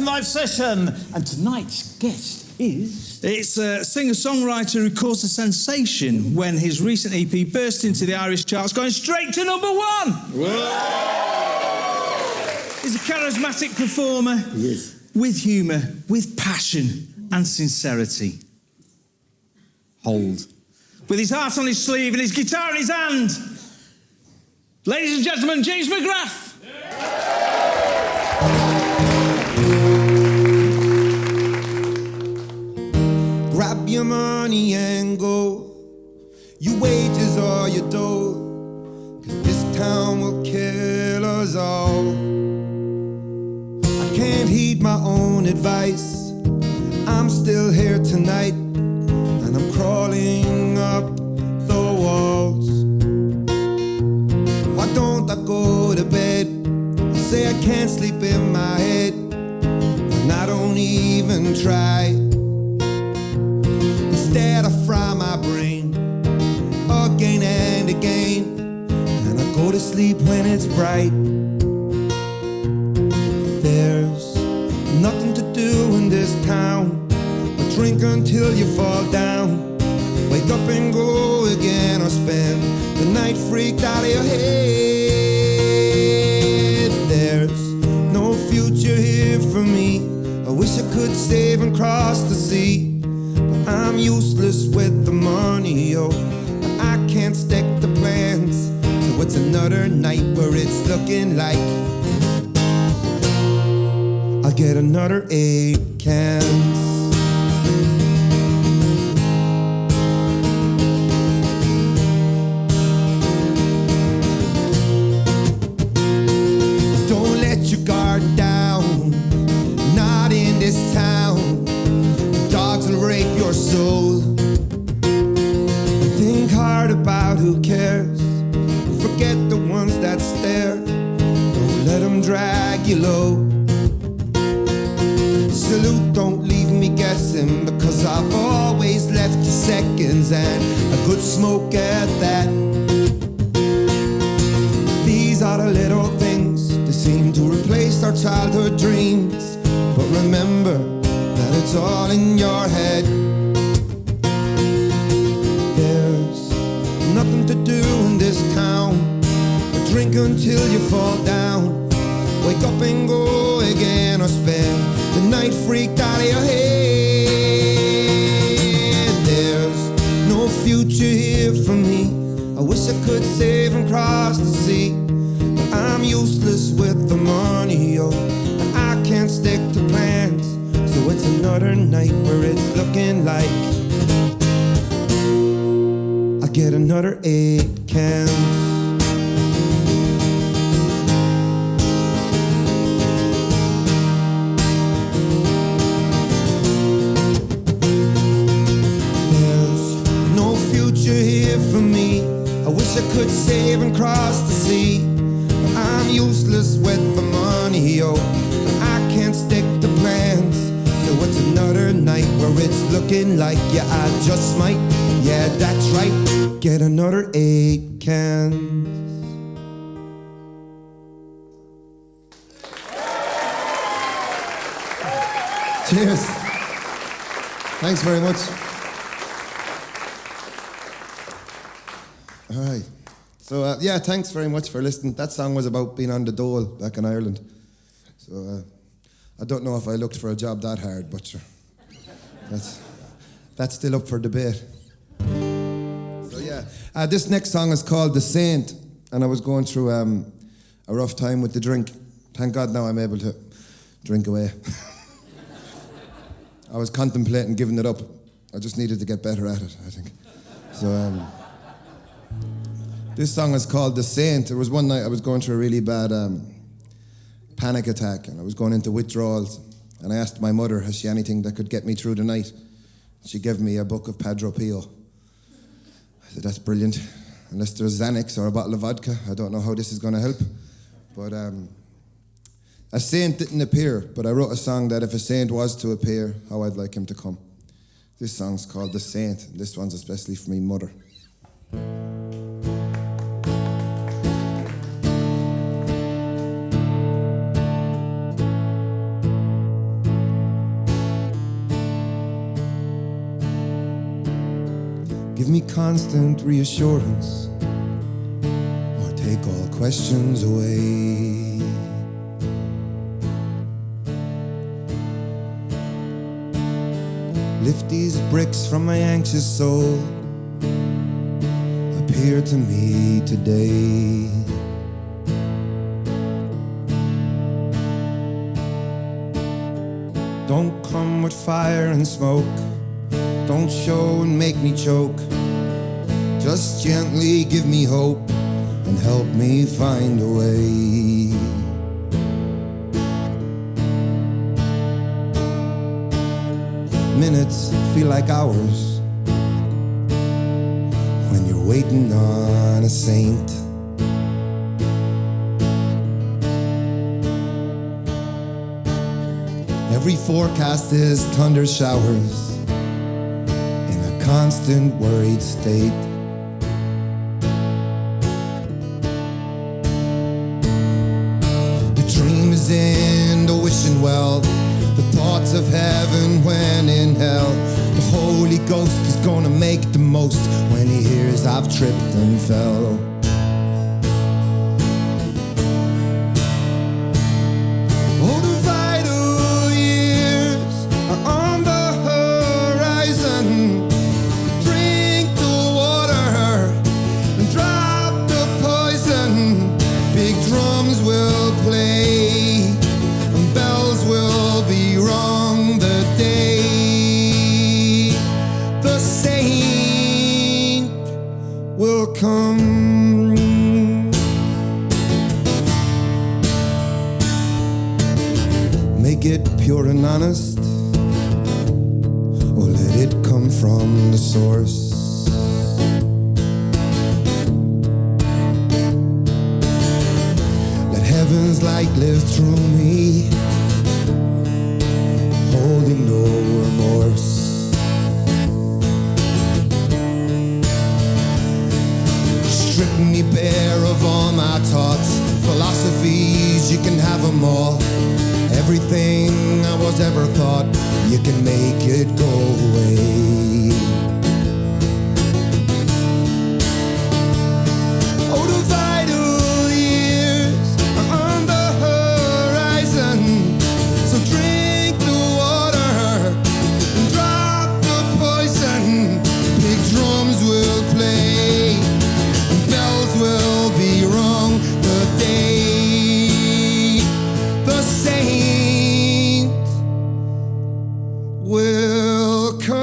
Live session. And tonight's guest is... It's a singer-songwriter who caused a sensation when his recent EP burst into the Irish charts, going straight to number one. Whoa. He's a charismatic performer with humour, with passion and sincerity. Hold. With his heart on his sleeve and his guitar in his hand, ladies and gentlemen, James McGrath. Grab your money and go, your wages or your dough, 'cause this town will kill us all. I can't heed my own advice, I'm still here tonight, and I'm crawling up the walls. Why don't I go to bed? I say I can't sleep in my head, and I don't even try. Instead I fry my brain again and again, and I go to sleep when it's bright. There's nothing to do in this town but drink until you fall down, wake up and go again, or spend the night freaked out of your head. There's no future here for me, I wish I could save and cross the sea, but I'm useless with the money, yo, and I can't stick to plans. So it's another night where it's looking like I'll get another 8 cans. Don't let your guard down, not in this town. Dogs will rape your soul. Think hard about who cares, forget the ones that stare. Don't let them drag you low. Salute, don't leave me guessing, because I've always left you seconds, and a good smoke at that. These are the little things that seem to replace our childhood dreams, but remember that it's all in your head. There's nothing to do in this town but drink until you fall down, wake up and go again, or spend the night freaked out of your head. There's no future here for me, I wish I could save and cross the sea, but I'm useless with the money, yo, and I can't stick to plans. So it's another night where it's looking like I get another 8 cans. For me, I wish I could save and cross the sea, but I'm useless with the money, yo, I can't stick to plans. So it's another night where it's looking like, yeah, I just might, yeah, that's right, get another 8 cans. Cheers. Thanks very much. All right. So, yeah, thanks very much for listening. That song was about being on the dole back in Ireland. So, I don't know if I looked for a job that hard, but sure, that's still up for debate. So, yeah. This next song is called The Saint, and I was going through a rough time with the drink. Thank God now I'm able to drink away. I was contemplating giving it up. I just needed to get better at it, I think. So, this song is called The Saint. There was one night I was going through a really bad panic attack, and I was going into withdrawals, and I asked my mother, has she anything that could get me through the night? She gave me a book of Padre Pio. I said, that's brilliant. Unless there's Xanax or a bottle of vodka, I don't know how this is going to help. But a saint didn't appear, but I wrote a song that if a saint was to appear, how I'd like him to come. This song's called The Saint. This one's especially for me mother. constant reassurance or take all questions away. Lift these bricks from my anxious soul, appear to me today. Don't come with fire and smoke, don't show and make me choke. Just gently give me hope and help me find a way. Minutes feel like hours when you're waiting on a saint. Every forecast is thunder showers in a constant worried state. The dream is in the wishing well, the thoughts of heaven when in hell. The Holy Ghost is gonna make the most when he hears I've tripped and fell. Oh, the vital years are on the horizon. Drink the water and drop the poison. Big drums will play and bells will be rung the day the saint will come. Make it pure and honest, or let it come from the source. Let heaven's light live through me, holding no remorse. Strip me bare of all my thoughts, philosophies, you can have them all. Everything I was ever thought, you can make it go away. Oh, the vital years are on the horizon. So drink the water and drop the poison. Big drums will play and bells will be rung the day the saint will come.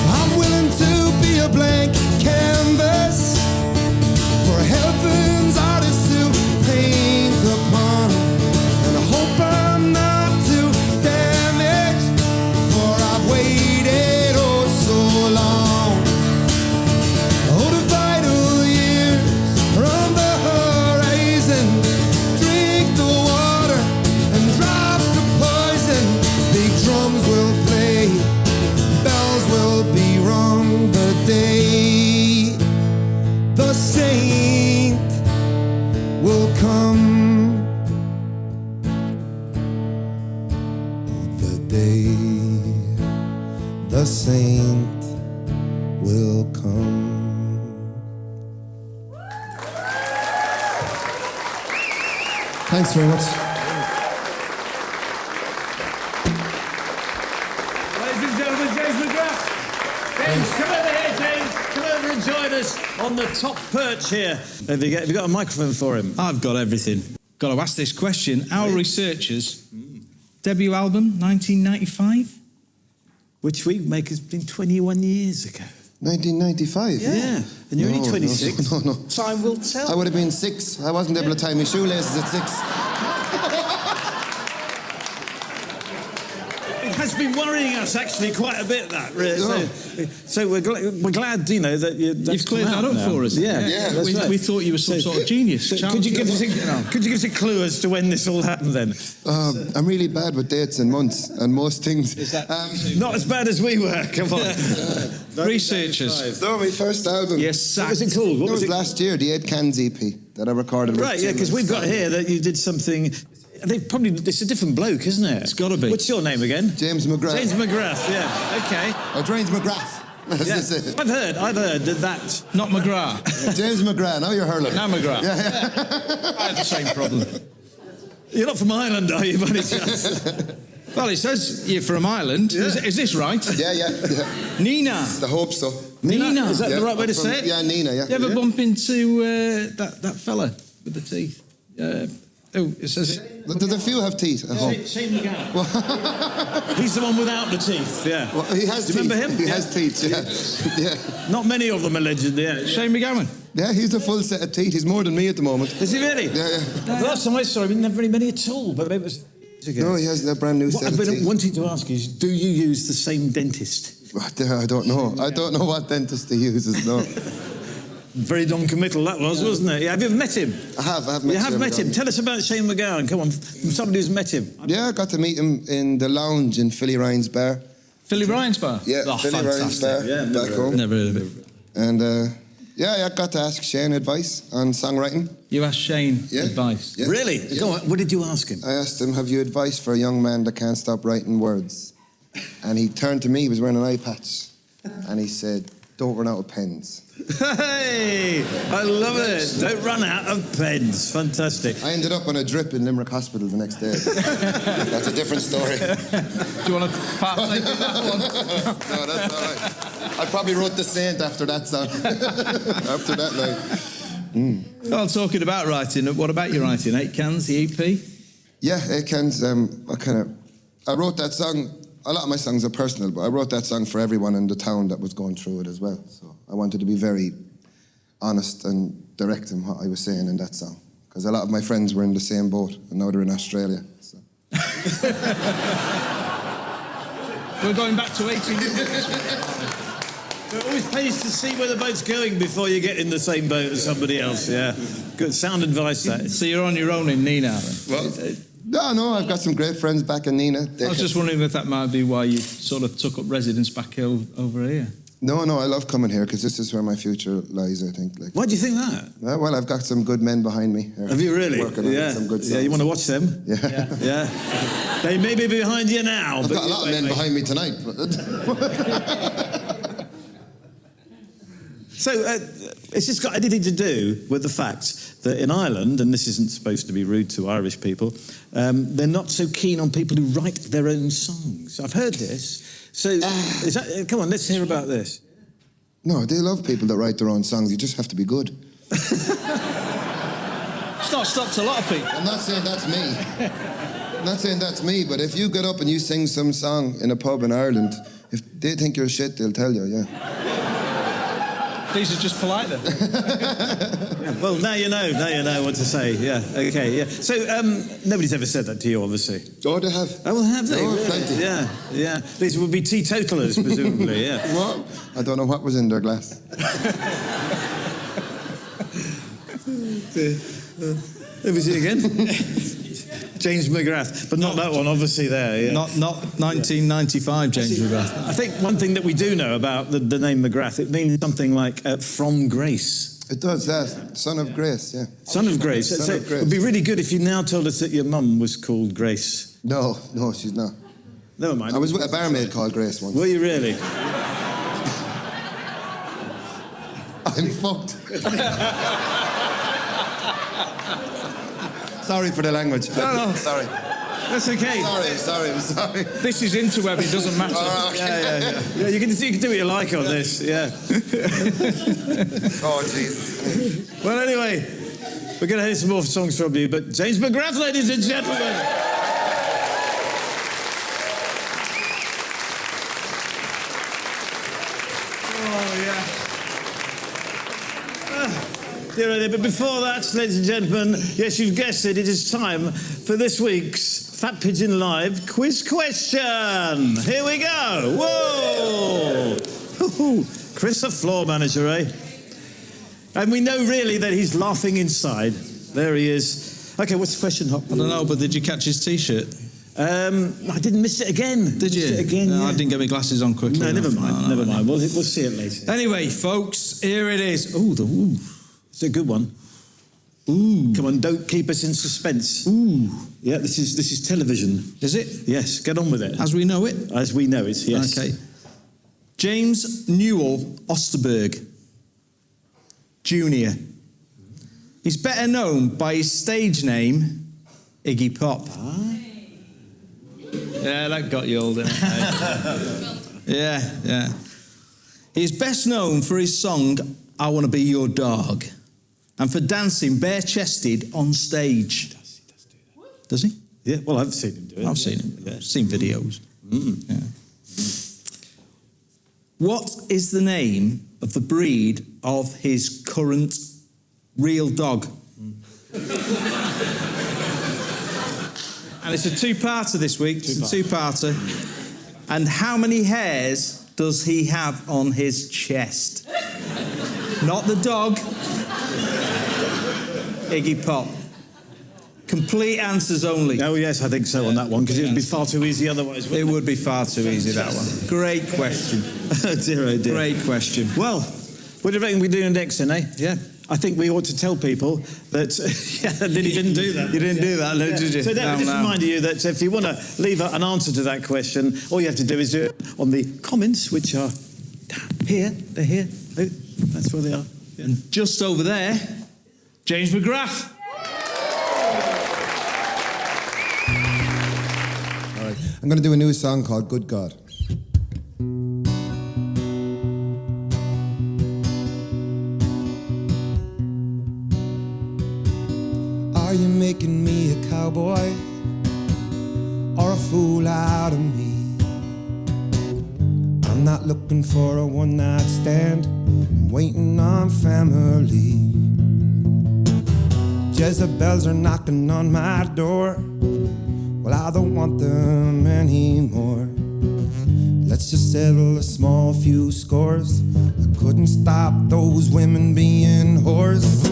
I'm willing to be a blank canvas for heaven's artist to paint upon. And I hope I'm not too damaged, for I've waited oh so long. Oh, the vital years are on the horizon. Drink the water and drop the poison. Big drums will play, bells will be rung the day the saint will come. The day the saint will come. Thanks very much. Ladies and gentlemen, James McGrath. James, come over here, James. Come over and join us on the top perch here. Have you got a microphone for him? I've got everything. Got to ask this question. Our researchers, debut album, 1995? Which we make has been 21 years ago. 1995? Yeah. And you're only 26. No. Time will tell. I would have been 6. I wasn't able to tie my shoelaces at 6. It has been worrying us actually quite a bit, that. Really. Yeah. So we're glad, you know, that You've cleared that up for us. Yeah, that's right. We thought you were some sort of genius. So could you give us a clue as to when this all happened then? I'm really bad with dates and months and most things. Not as bad as we were, come on. Researchers. No, my first album. Yes, What was it called? It was last year, the 8 Cans EP. that I recorded. Right, yeah, because we've got here that you did something. It's a different bloke, isn't it? It's got to be. What's your name again? James McGrath. James McGrath, yeah. Okay. Oh, James McGrath. Yeah. I've heard that. Not McGrath. James McGrath. Now you're hurling. Now McGrath. Yeah. I had the same problem. You're not from Ireland, are you, by any chance? Well, it says you're from Ireland. Yeah. Is this right? Yeah. Nenagh. I hope so. Nenagh. Is that the right way to say it? Yeah, Nenagh, yeah. You ever bump into that fella with the teeth? It says... Does a few have teeth at home? Shane McGowan. He's the one without the teeth, yeah. Well, he has Do you teeth. remember him? He has teeth, yeah. Yeah. Not many of them, allegedly, yeah. Shane McGowan. Yeah, he's a full set of teeth. He's more than me at the moment. Is he really? Yeah. The last time I saw him, he didn't have very many at all, but maybe it was... No, he has a brand new What set I've of been teeth. wanting to ask is, do you use the same dentist? I don't know. I don't know what dentist he uses, no. Very non-committal that was, wasn't it? Yeah, have you ever met him? I have met him. You have met him. Tell us about Shane McGowan. Come on, from somebody who's met him. Yeah, I got to meet him in the lounge in Philly Ryan's bar. Philly Ryan's bar? Yeah, Oh, Philly Ryan's bar, Yeah, back home. Never heard of it. And I got to ask Shane advice on songwriting. You asked Shane Yeah. advice? Yeah. Really? Yeah. Go on, what did you ask him? I asked him, have you advice for a young man that can't stop writing words? And he turned to me, he was wearing an eye patch, and he said, don't run out of pens. Hey, I love it. Don't run out of pens. Fantastic. I ended up on a drip in Limerick Hospital the next day. That's a different story. Do you want to partake in that one? No, that's all right. I probably wrote The Saint after that song. After that line. Well, talking about writing, what about your writing? 8 Cans, the EP? Yeah, it can. I wrote that song. A lot of my songs are personal, but I wrote that song for everyone in the town that was going through it as well. So I wanted to be very honest and direct in what I was saying in that song, because a lot of my friends were in the same boat, and now they're in Australia. So. We're going back to 18 It always pays to see where the boat's going before you get in the same boat as somebody else, yeah. Good, sound advice, that is. So you're on your own in Nenagh then? No, I've got some great friends back in Nenagh. I was just wondering if that might be why you sort of took up residence back over here. No, I love coming here because this is where my future lies, I think. Why do you think that? Well, I've got some good men behind me. Have you really? Working on some good songs. Yeah, you want to watch them? Yeah. Yeah. They may be behind you now. I've got a lot of men behind me tonight. So, it's just got anything to do with the fact that in Ireland, and this isn't supposed to be rude to Irish people, they're not so keen on people who write their own songs. I've heard this. So, is that, come on, let's hear about this. No, they love people that write their own songs. You just have to be good. It's not stopped a lot of people. I'm not saying that's me. I'm not saying that's me, but if you get up and you sing some song in a pub in Ireland, if they think you're shit, they'll tell you, yeah. These are just polite then. Yeah, well, now you know what to say. Yeah, okay, yeah. So, nobody's ever said that to you, obviously. Oh, they have. Oh, well, have they? Oh, Really? plenty. Yeah. These would be teetotalers, presumably, yeah. What? I don't know what was in their glass. Let me see again. James McGrath, but not that one, obviously, there. Yeah. Not 1995 James McGrath. I think one thing that we do know about the name McGrath, it means something like from grace. It does, that. Son of Grace, yeah. Son of Grace. Son So of Grace. it would be really good if you now told us that your mum was called Grace. No, she's not. Never mind. I was with a barmaid called Grace once. Were you really? I'm fucked. Sorry for the language. No. Sorry. That's okay. Sorry. This is interweb, it doesn't matter. Yeah, you can do what you like on this, yeah. Oh, jeez. Well, anyway, we're going to hear some more songs from you, but James McGrath, ladies and gentlemen. But before that, ladies and gentlemen, yes, you've guessed it, it is time for this week's Fat Pigeon Live quiz question. Here we go. Whoa! Chris, the floor manager, eh? And we know really that he's laughing inside. There he is. Okay, what's the question, Hop? I don't know, but did you catch his T-shirt? I didn't miss it again. Did you? Missed it again, No, yeah. I didn't get my glasses on quickly. No, never enough. mind. No, Never mind. We'll see it later. Anyway, folks, here it is. Ooh. It's a good one. Ooh. Come on, don't keep us in suspense. Ooh. Yeah, this is television. Is it? Yes, get on with it. As we know it? As we know it, yes. Okay. James Newell Osterberg, Jr. He's better known by his stage name, Iggy Pop. Yeah, that got you all, didn't it? Yeah. He's best known for his song, I Want to Be Your Dog, and for dancing bare-chested on stage. Does he? Yeah, well, I've seen him do it. I've seen him. Yeah. Seen videos. Yeah. What is the name of the breed of his current real dog? And it's a two-parter this week. It's a two-parter. And how many hairs does he have on his chest? Not the dog. Iggy Pop. Complete answers only. Oh, yes, I think so on that one, because it would be far too easy otherwise. It would be far too easy, that one. Great question. Dear, oh dear. Great question. Well, what do you reckon we're doing next then, eh? Yeah. I think we ought to tell people that... yeah, you didn't do that. You didn't do that, did you? So just remind you that if you want to leave an answer to that question, all you have to do is do it on the comments, which are here. They're here. That's where they are. Yeah. And just over there, James McGrath. All right, I'm going to do a new song called Good God. Are you making me a cowboy or a fool out of me? I'm not looking for a one-night stand, I'm waiting on family. Jezebels are knocking on my door, well, I don't want them anymore. Let's just settle a small few scores. I couldn't stop those women being whores.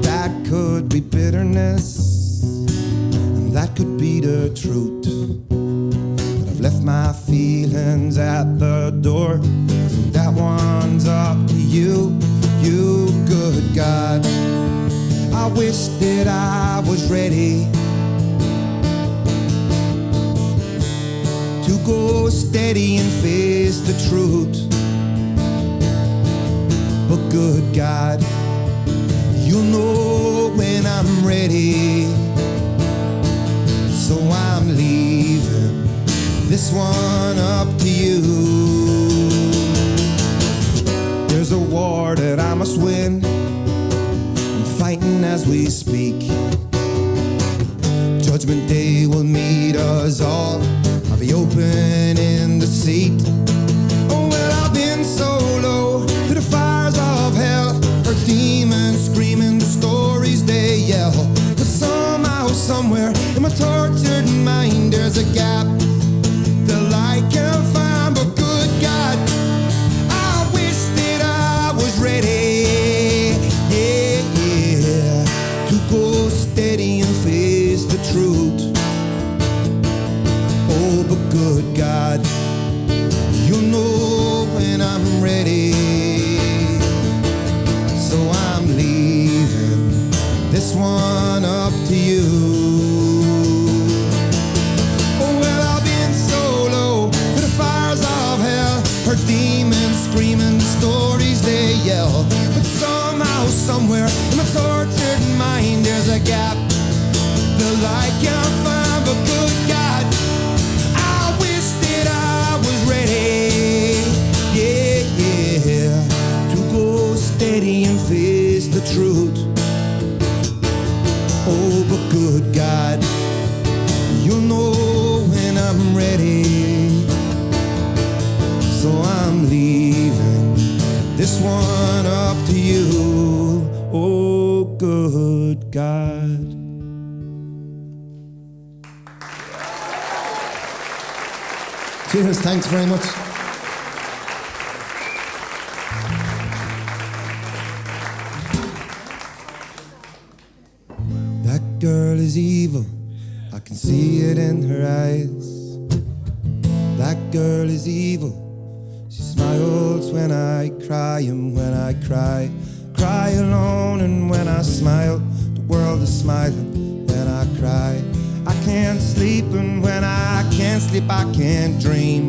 That could be bitterness, and that could be the truth. But I've left my feelings at the door. That one's up to you, you good God. I wish that I was ready to go steady and face the truth. But good God, you'll know when I'm ready. So I'm leaving this one up to you. There's a war that I must win, I'm fighting as we speak. Judgment Day will meet us all, I'll be open in the seat. Oh well, I've been so low to the fires of hell, heard demons screaming, the stories they yell. But somehow, somewhere in my tortured mind, there's a gap that I can't find. But good God, I wish that I was ready, yeah, to go steady and face the truth. Oh, but good God, you know when I'm ready. So I'm leaving this one up to you. Oh, well, I've been so low to the fires of hell, heard demons screaming, the stories they yell. But somehow, somewhere in my tortured mind, there's a gap the light can't find. But good God, I wish that I was ready, yeah, to go steady and face the truth. Oh, but good God, you'll know when I'm ready. So I'm leaving this one up to you. Oh, good God. Cheers, thanks very much. That girl is evil, I can see it in her eyes. That girl is evil, she smiles when I cry, and when I cry, cry alone, and when I smile, world is smiling when I cry. I can't sleep, and when I can't sleep, I can't dream.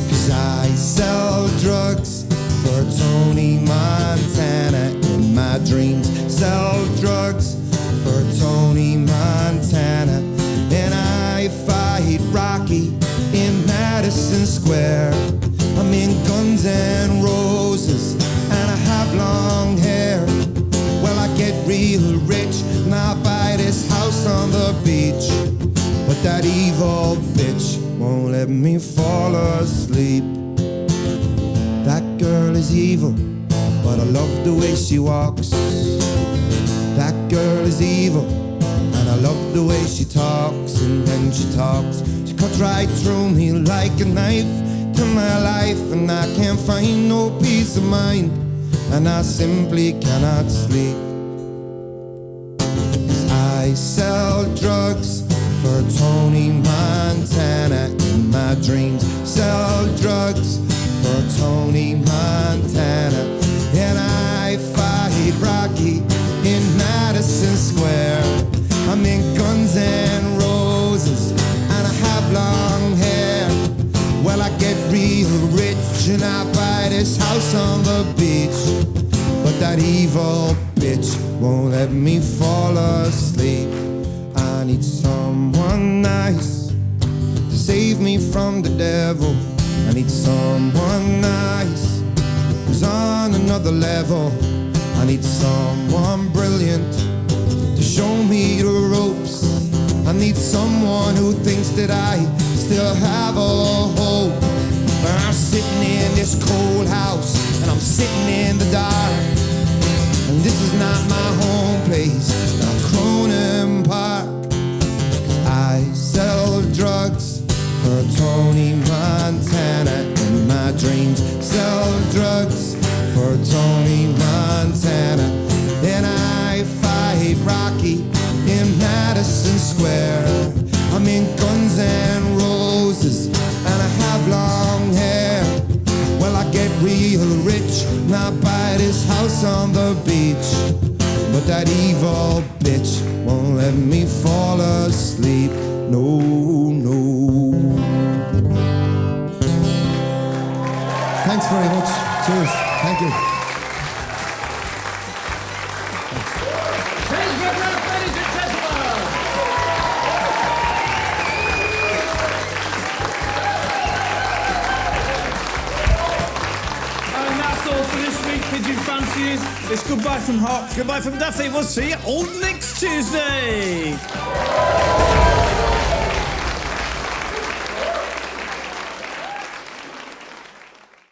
'Cause I sell drugs for Tony Montana in my dreams. Sell drugs for Tony Montana. And I fight Rocky in Madison Square. I'm in Guns N' Roses and I have long hair. Well, I get real rich and I buy this house on the beach. But that evil bitch won't let me fall asleep. That girl is evil, but I love the way she walks. That girl is evil, and I love the way she talks. And when she talks, she cuts right through me like a knife to my life. And I can't find no peace of mind, and I simply cannot sleep. 'Cause I sell drugs for Tony Montana in my dreams. Sell drugs for Tony Montana. And I fight Rocky in Madison Square. I'm in Guns N' Roses and I have long hair. Well, I get real rich and I buy this house on the beach. But that evil bitch won't let me fall asleep. I need someone nice to save me from the devil. I need someone nice who's on another level. I need someone brilliant to show me the ropes. I need someone who thinks that I still have a hope. I'm sitting in this cold house and I'm sitting in the dark. And this is not my home place, not Cronin Park. 'Cause I sell drugs for Tony Montana in my dreams. Sell drugs for Tony Montana. And I fight Rocky in Madison Square. I'm in Guns N' Roses and I have long hair. Well, I get real rich and I buy this house on the beach. But that evil bitch won't let me fall asleep. No, no. Thanks very much. Cheers. Thank you. Please welcome, ladies and gentlemen. And that's all for this week, Pigeon Fanciers. It's goodbye from Hop. Goodbye from Duffy. We'll see you all next Tuesday.